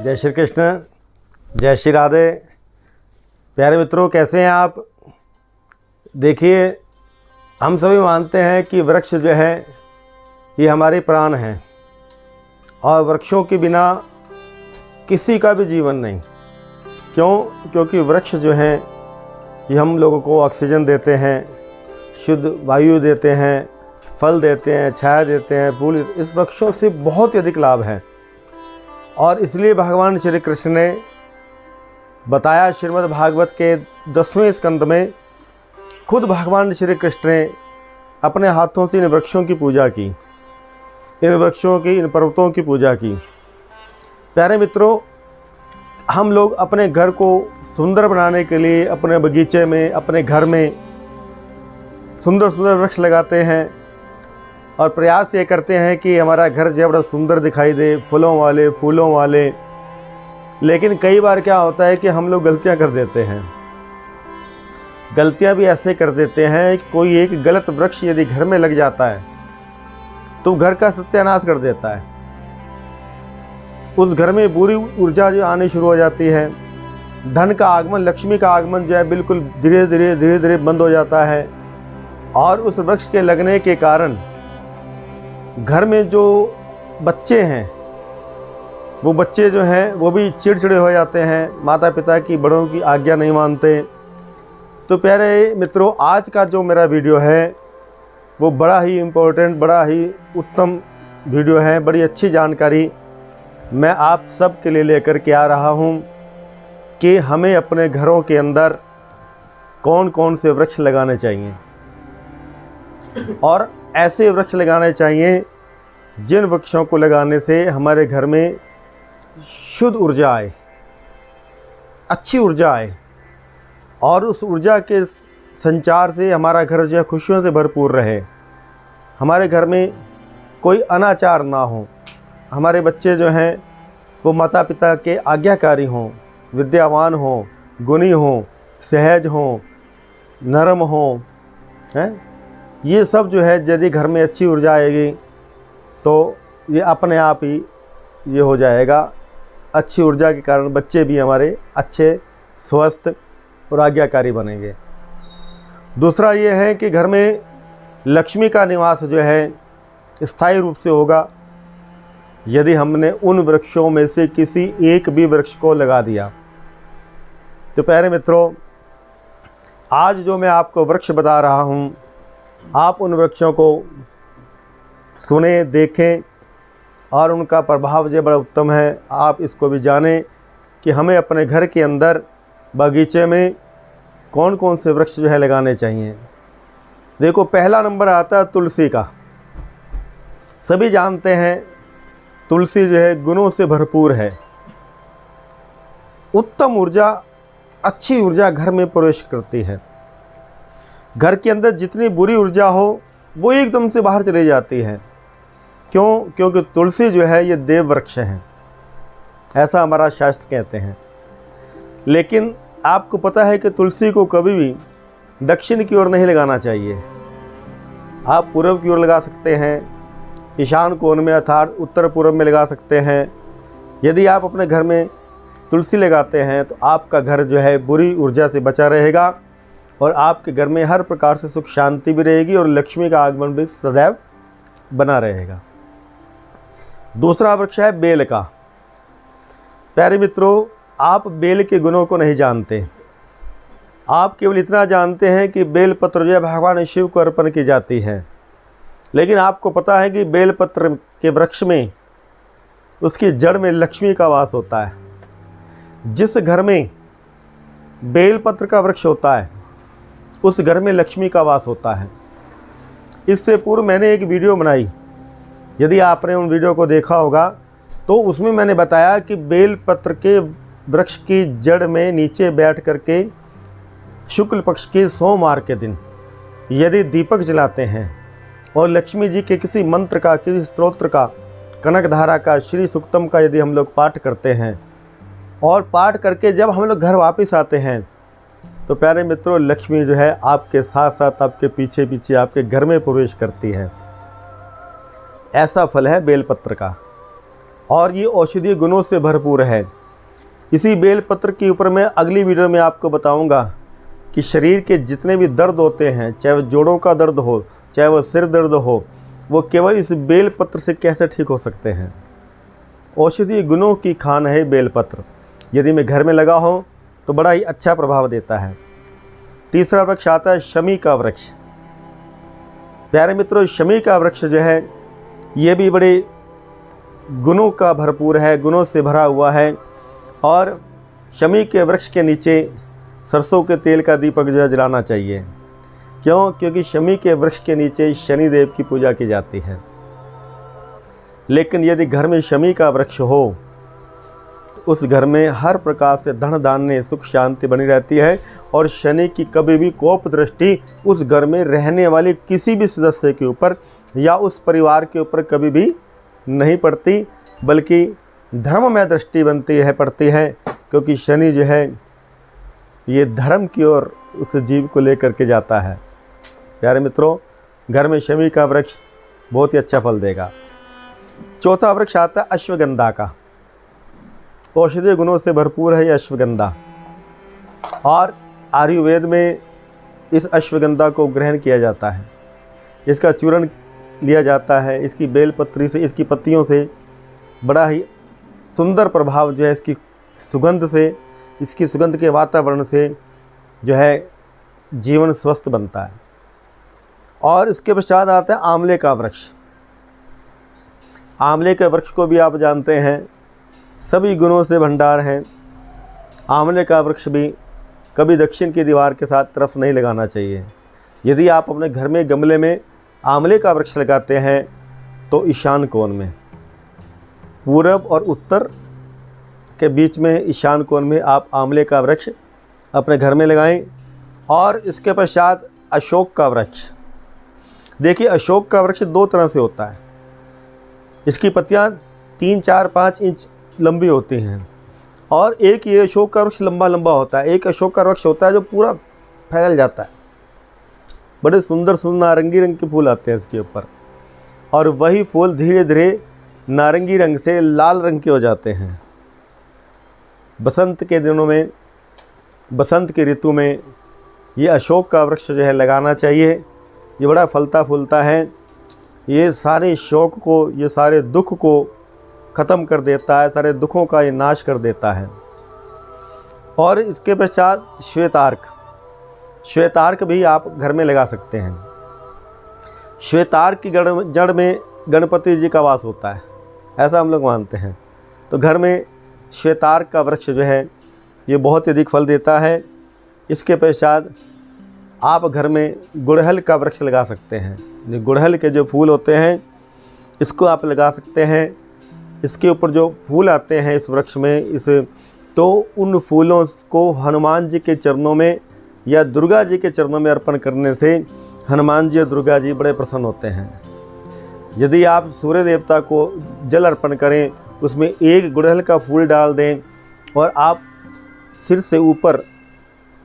जय श्री कृष्ण, जय श्री राधे। प्यारे मित्रों, कैसे हैं आप? देखिए, हम सभी मानते हैं कि वृक्ष जो है ये हमारे प्राण हैं और वृक्षों के बिना किसी का भी जीवन नहीं। क्योंकि वृक्ष जो हैं ये हम लोगों को ऑक्सीजन देते हैं, शुद्ध वायु देते हैं, फल देते हैं, छाया देते हैं, फूल। इस वृक्षों से बहुत ही अधिक लाभ है और इसलिए भगवान श्री कृष्ण ने बताया श्रीमद् भागवत के 10वें स्कंद में, खुद भगवान श्री कृष्ण ने अपने हाथों से इन वृक्षों की पूजा की, इन वृक्षों की, इन पर्वतों की पूजा की। प्यारे मित्रों, हम लोग अपने घर को सुंदर बनाने के लिए अपने बगीचे में, अपने घर में सुंदर सुंदर वृक्ष लगाते हैं और प्रयास ये करते हैं कि हमारा घर जो है बड़ा सुंदर दिखाई दे, फूलों वाले, फूलों वाले। लेकिन कई बार क्या होता है कि हम लोग गलतियां कर देते हैं। गलतियां भी ऐसे कर देते हैं कि कोई एक गलत वृक्ष यदि घर में लग जाता है तो घर का सत्यानाश कर देता है। उस घर में बुरी ऊर्जा जो आनी शुरू हो जाती है, धन का आगमन, लक्ष्मी का आगमन जो है बिल्कुल धीरे धीरे बंद हो जाता है। और उस वृक्ष के लगने के कारण घर में जो बच्चे हैं, वो बच्चे जो हैं वो भी चिड़चिड़े हो जाते हैं, माता पिता की, बड़ों की आज्ञा नहीं मानते। तो प्यारे मित्रों, आज का जो मेरा वीडियो है वो बड़ा ही इम्पोर्टेंट, बड़ा ही उत्तम वीडियो है। बड़ी अच्छी जानकारी मैं आप सब के लिए लेकर के आ रहा हूँ कि हमें अपने घरों के अंदर कौन कौन से वृक्ष लगाने चाहिए और ऐसे वृक्ष लगाने चाहिए जिन वृक्षों को लगाने से हमारे घर में शुद्ध ऊर्जा आए, अच्छी ऊर्जा आए और उस ऊर्जा के संचार से हमारा घर जो है खुशियों से भरपूर रहे। हमारे घर में कोई अनाचार ना हो, हमारे बच्चे जो हैं वो माता पिता के आज्ञाकारी हों, विद्यावान हों, गुणी हों, सहज हों, नरम हों, हैं। ये सब जो है यदि घर में अच्छी ऊर्जा आएगी तो ये अपने आप ही ये हो जाएगा। अच्छी ऊर्जा के कारण बच्चे भी हमारे अच्छे, स्वस्थ और आज्ञाकारी बनेंगे। दूसरा ये है कि घर में लक्ष्मी का निवास जो है स्थायी रूप से होगा यदि हमने उन वृक्षों में से किसी एक भी वृक्ष को लगा दिया। तो प्यारे मित्रों, आज जो मैं आपको वृक्ष बता रहा हूँ, आप उन वृक्षों को सुने, देखें और उनका प्रभाव जो बड़ा उत्तम है। आप इसको भी जानें कि हमें अपने घर के अंदर, बगीचे में कौन कौन से वृक्ष जो है लगाने चाहिए। देखो, पहला नंबर आता है तुलसी का। सभी जानते हैं तुलसी जो है गुणों से भरपूर है। उत्तम ऊर्जा, अच्छी ऊर्जा घर में प्रवेश करती है। घर के अंदर जितनी बुरी ऊर्जा हो वो एकदम से बाहर चली जाती है। क्योंकि तुलसी जो है ये देव वृक्ष है, ऐसा हमारा शास्त्र कहते हैं। लेकिन आपको पता है कि तुलसी को कभी भी दक्षिण की ओर नहीं लगाना चाहिए। आप पूर्व की ओर लगा सकते हैं, ईशान कोण में अर्थात उत्तर पूर्व में लगा सकते हैं। यदि आप अपने घर में तुलसी लगाते हैं तो आपका घर जो है बुरी ऊर्जा से बचा रहेगा और आपके घर में हर प्रकार से सुख शांति भी रहेगी और लक्ष्मी का आगमन भी सदैव बना रहेगा। दूसरा वृक्ष है बेल का। प्यारे मित्रों, आप बेल के गुणों को नहीं जानते। आप केवल इतना जानते हैं कि बेल पत्र जो है भगवान शिव को अर्पण की जाती है। लेकिन आपको पता है कि बेल पत्र के वृक्ष में, उसकी जड़ में लक्ष्मी का वास होता है। जिस घर में बेल पत्र का वृक्ष होता है उस घर में लक्ष्मी का वास होता है। इससे पूर्व मैंने एक वीडियो बनाई, यदि आपने उन वीडियो को देखा होगा तो उसमें मैंने बताया कि बेल पत्र के वृक्ष की जड़ में नीचे बैठ करके शुक्ल पक्ष के सोमवार के दिन यदि दीपक जलाते हैं और लक्ष्मी जी के किसी मंत्र का, किसी स्तोत्र का, कनक धारा का, श्री सुक्तम का यदि हम लोग पाठ करते हैं और पाठ करके जब हम लोग घर वापस आते हैं तो प्यारे मित्रों, लक्ष्मी जो है आपके साथ साथ, आपके पीछे पीछे आपके घर में प्रवेश करती है। ऐसा फल है बेलपत्र का। और ये औषधीय गुणों से भरपूर है। इसी बेलपत्र के ऊपर मैं अगली वीडियो में आपको बताऊंगा कि शरीर के जितने भी दर्द होते हैं, चाहे वो जोड़ों का दर्द हो, चाहे वो सिर दर्द हो, वो केवल इस बेलपत्र से कैसे ठीक हो सकते हैं। औषधीय गुणों की खान है बेलपत्र। यदि मैं घर में लगा हो तो बड़ा ही अच्छा प्रभाव देता है। तीसरा वृक्ष आता है शमी का वृक्ष। प्यारे मित्रों, शमी का वृक्ष जो है ये भी बड़े गुणों का भरपूर है, गुणों से भरा हुआ है। और शमी के वृक्ष के नीचे सरसों के तेल का दीपक जो है जलाना चाहिए। क्यों? क्योंकि शमी के वृक्ष के नीचे शनिदेव की पूजा की जाती है। लेकिन यदि घर में शमी का वृक्ष हो तो उस घर में हर प्रकार से धन धान्य सुख शांति बनी रहती है और शनि की कभी भी कोप दृष्टि उस घर में रहने वाले किसी भी सदस्य के ऊपर या उस परिवार के ऊपर कभी भी नहीं पड़ती, बल्कि धर्ममय दृष्टि पड़ती है। क्योंकि शनि जो है ये धर्म की ओर उस जीव को लेकर के जाता है। प्यारे मित्रों, घर में शमी का वृक्ष बहुत ही अच्छा फल देगा। चौथा वृक्ष आता है अश्वगंधा का। औषधीय गुणों से भरपूर है ये अश्वगंधा, और आयुर्वेद में इस अश्वगंधा को ग्रहण किया जाता है। इसका चूर्ण लिया जाता है। इसकी बेलपत्री से, इसकी पत्तियों से बड़ा ही सुंदर प्रभाव जो है इसकी सुगंध से, इसकी सुगंध के वातावरण से जो है जीवन स्वस्थ बनता है। और इसके पश्चात आता है आंवले का वृक्ष। आंवले के वृक्ष को भी आप जानते हैं सभी गुणों से भंडार हैं। आंवले का वृक्ष भी कभी दक्षिण की दीवार के साथ तरफ नहीं लगाना चाहिए। यदि आप अपने घर में गमले में आंवले का वृक्ष लगाते हैं तो ईशान कोण में, पूरब और उत्तर के बीच में ईशान कोण में आप आंवले का वृक्ष अपने घर में लगाएं। और इसके पश्चात अशोक का वृक्ष। देखिए, अशोक का वृक्ष दो तरह से होता है। इसकी पत्तियां 3, 4, 5 इंच लंबी होती हैं, और एक ये अशोक का वृक्ष लंबा लंबा होता है। एक अशोक का वृक्ष होता है जो पूरा फैल जाता है, बड़े सुंदर सुंदर नारंगी रंग के फूल आते हैं इसके ऊपर, और वही फूल धीरे धीरे नारंगी रंग से लाल रंग के हो जाते हैं। बसंत के दिनों में, बसंत की ऋतु में ये अशोक का वृक्ष जो है लगाना चाहिए। ये बड़ा फलता फूलता है। ये सारे शोक को, ये सारे दुख को ख़त्म कर देता है, सारे दुखों का ये नाश कर देता है। और इसके पश्चात श्वेतार्क। श्वेतार्क भी आप घर में लगा सकते हैं। श्वेतार्क की जड़ में गणपति जी का वास होता है, ऐसा हम लोग मानते हैं। तो घर में श्वेतार्क का वृक्ष जो है ये बहुत ही अधिक फल देता है। इसके पश्चात आप घर में गुड़हल का वृक्ष लगा सकते हैं। गुड़हल के जो फूल होते हैं इसको आप लगा सकते हैं। इसके ऊपर जो फूल आते हैं इस वृक्ष में, तो उन फूलों को हनुमान जी के चरणों में या दुर्गा जी के चरणों में अर्पण करने से हनुमान जी और दुर्गा जी बड़े प्रसन्न होते हैं। यदि आप सूर्य देवता को जल अर्पण करें, उसमें एक गुड़हल का फूल डाल दें और आप सिर से ऊपर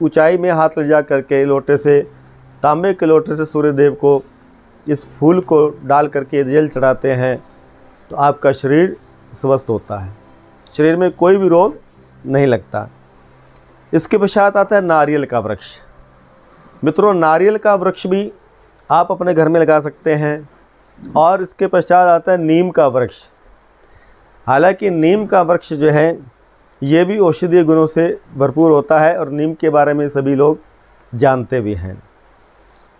ऊंचाई में हाथ ले जा करके लोटे से, तांबे के लोटे से सूर्य देव को इस फूल को डाल करके जल चढ़ाते हैं, तो आपका शरीर स्वस्थ होता है, शरीर में कोई भी रोग नहीं लगता। इसके पश्चात आता है नारियल का वृक्ष। मित्रों, नारियल का वृक्ष भी आप अपने घर में लगा सकते हैं। और इसके पश्चात आता है नीम का वृक्ष। हालांकि नीम का वृक्ष जो है ये भी औषधीय गुणों से भरपूर होता है और नीम के बारे में सभी लोग जानते भी हैं।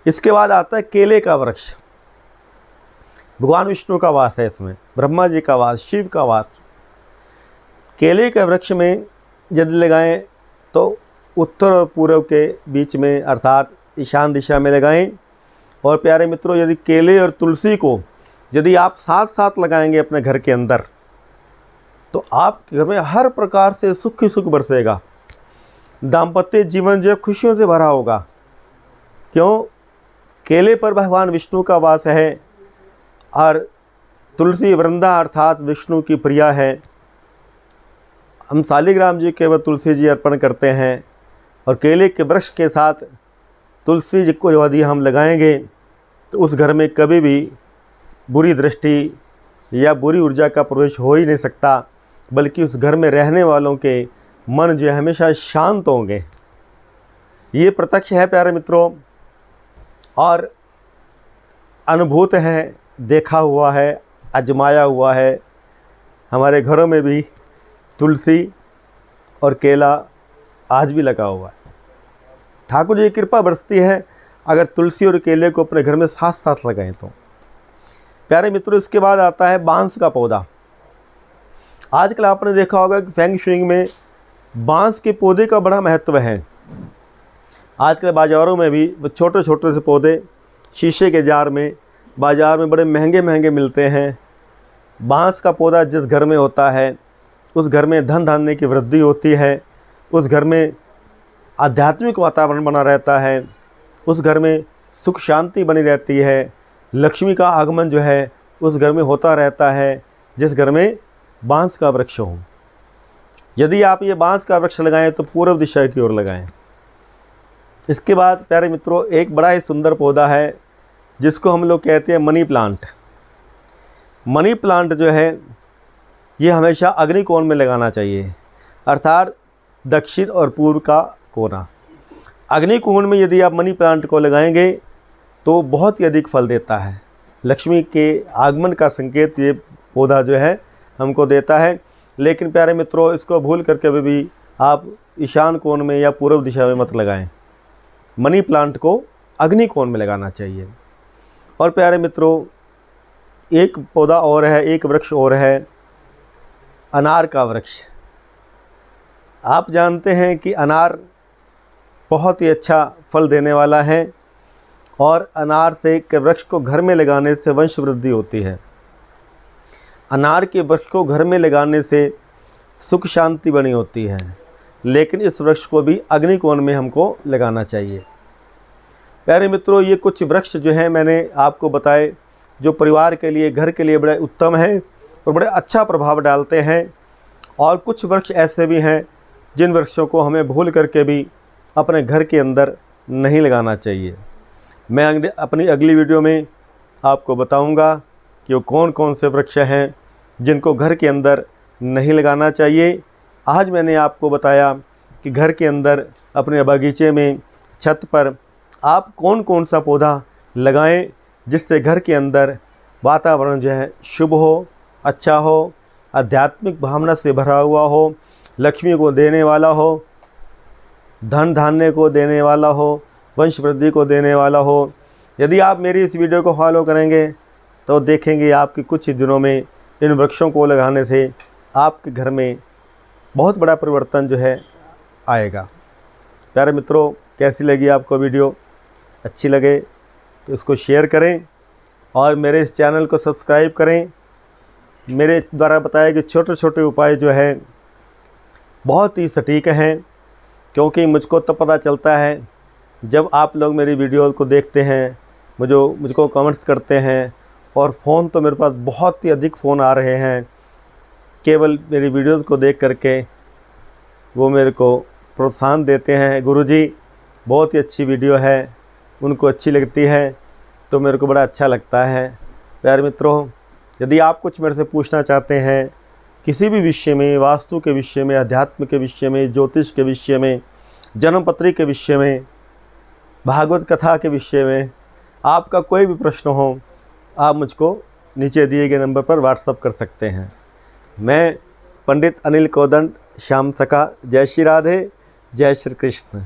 इसके बाद आता है केले का वृक्ष। भगवान विष्णु का वास है इसमें, ब्रह्मा जी का वास, शिव का वास। केले के वृक्ष में यदि लगाएं तो उत्तर और पूर्व के बीच में, अर्थात ईशान दिशा में लगाएं। और प्यारे मित्रों, यदि केले और तुलसी को यदि आप साथ साथ लगाएंगे अपने घर के अंदर, तो आपके घर में हर प्रकार से सुख ही सुख बरसेगा। दाम्पत्य जीवन जो खुशियों से भरा होगा। क्यों? केले पर भगवान विष्णु का वास है और तुलसी वृंदा अर्थात विष्णु की प्रिया है। हम शालिग्राम जी के तुलसी जी अर्पण करते हैं, और केले के वृक्ष के साथ तुलसी जी को यदि हम लगाएंगे तो उस घर में कभी भी बुरी दृष्टि या बुरी ऊर्जा का प्रवेश हो ही नहीं सकता, बल्कि उस घर में रहने वालों के मन जो है हमेशा शांत होंगे। ये प्रत्यक्ष है प्यारे मित्रों, और अनुभूत है, देखा हुआ है, आजमाया हुआ है। हमारे घरों में भी तुलसी और केला आज भी लगा हुआ है। ठाकुर जी की कृपा बरसती है अगर तुलसी और केले को अपने घर में साथ साथ लगाएं तो। प्यारे मित्रों, इसके बाद आता है बांस का पौधा। आजकल आपने देखा होगा कि फेंग शुई में बांस के पौधे का बड़ा महत्व है। आजकल बाज़ारों में भी वो छोटे छोटे से पौधे शीशे के जार में बाज़ार में बड़े महंगे महंगे मिलते हैं। बांस का पौधा जिस घर में होता है उस घर में धन धान्य की वृद्धि होती है, उस घर में आध्यात्मिक वातावरण बना रहता है, उस घर में सुख शांति बनी रहती है, लक्ष्मी का आगमन जो है उस घर में होता रहता है जिस घर में बांस का वृक्ष हो। यदि आप ये बांस का वृक्ष लगाएं तो पूर्व दिशा की ओर लगाएं। इसके बाद प्यारे मित्रों, एक बड़ा ही सुंदर पौधा है जिसको हम लोग कहते हैं मनी प्लांट। मनी प्लांट जो है ये हमेशा अग्निकोण में लगाना चाहिए, अर्थात दक्षिण और पूर्व का कोना। अग्निकोण में यदि आप मनी प्लांट को लगाएंगे तो बहुत ही अधिक फल देता है। लक्ष्मी के आगमन का संकेत ये पौधा जो है हमको देता है। लेकिन प्यारे मित्रों, इसको भूल कर कभी भी आप ईशान कोण में या पूर्व दिशा में मत लगाएं। मनी प्लांट को अग्निकोण में लगाना चाहिए। और प्यारे मित्रों, एक पौधा और है, एक वृक्ष और है, अनार का वृक्ष। आप जानते हैं कि अनार बहुत ही अच्छा फल देने वाला है और अनार से के वृक्ष को घर में लगाने से वंश वृद्धि होती है। अनार के वृक्ष को घर में लगाने से सुख शांति बनी होती है। लेकिन इस वृक्ष को भी अग्निकोण में हमको लगाना चाहिए। प्यारे मित्रों, ये कुछ वृक्ष जो हैं मैंने आपको बताए जो परिवार के लिए, घर के लिए बड़े उत्तम हैं और बड़े अच्छा प्रभाव डालते हैं। और कुछ वृक्ष ऐसे भी हैं जिन वृक्षों को हमें भूल करके भी अपने घर के अंदर नहीं लगाना चाहिए। मैं अपनी अगली वीडियो में आपको बताऊंगा कि वो कौन कौन से वृक्ष हैं जिनको घर के अंदर नहीं लगाना चाहिए। आज मैंने आपको बताया कि घर के अंदर, अपने बगीचे में, छत पर आप कौन कौन सा पौधा लगाएं जिससे घर के अंदर वातावरण जो है शुभ हो, अच्छा हो, आध्यात्मिक भावना से भरा हुआ हो, लक्ष्मी को देने वाला हो, धन धान्य को देने वाला हो, वंश वृद्धि को देने वाला हो। यदि आप मेरी इस वीडियो को फॉलो करेंगे तो देखेंगे आपके कुछ ही दिनों में इन वृक्षों को लगाने से आपके घर में बहुत बड़ा परिवर्तन जो है आएगा। प्यारे मित्रों, कैसी लगी आपको वीडियो? अच्छी लगे तो इसको शेयर करें और मेरे इस चैनल को सब्सक्राइब करें। मेरे द्वारा बताए गए छोटे छोटे उपाय जो है बहुत ही सटीक हैं, क्योंकि मुझको तब पता चलता है जब आप लोग मेरी वीडियो को देखते हैं, मुझको कमेंट्स करते हैं। और फ़ोन तो मेरे पास बहुत ही अधिक फ़ोन आ रहे हैं, केवल मेरी वीडियोज़ को देख करके वो मेरे को प्रोत्साहन देते हैं, गुरुजी बहुत ही अच्छी वीडियो है, उनको अच्छी लगती है तो मेरे को बड़ा अच्छा लगता है। प्यारे मित्रों, यदि आप कुछ मेरे से पूछना चाहते हैं किसी भी विषय में, वास्तु के विषय में, अध्यात्म के विषय में, ज्योतिष के विषय में, जन्मपत्री के विषय में, भागवत कथा के विषय में, आपका कोई भी प्रश्न हो, आप मुझको नीचे दिए गए नंबर पर व्हाट्सअप कर सकते हैं। मैं पंडित अनिल कोदंड, श्याम सका। जय श्री राधे, जय श्री कृष्ण।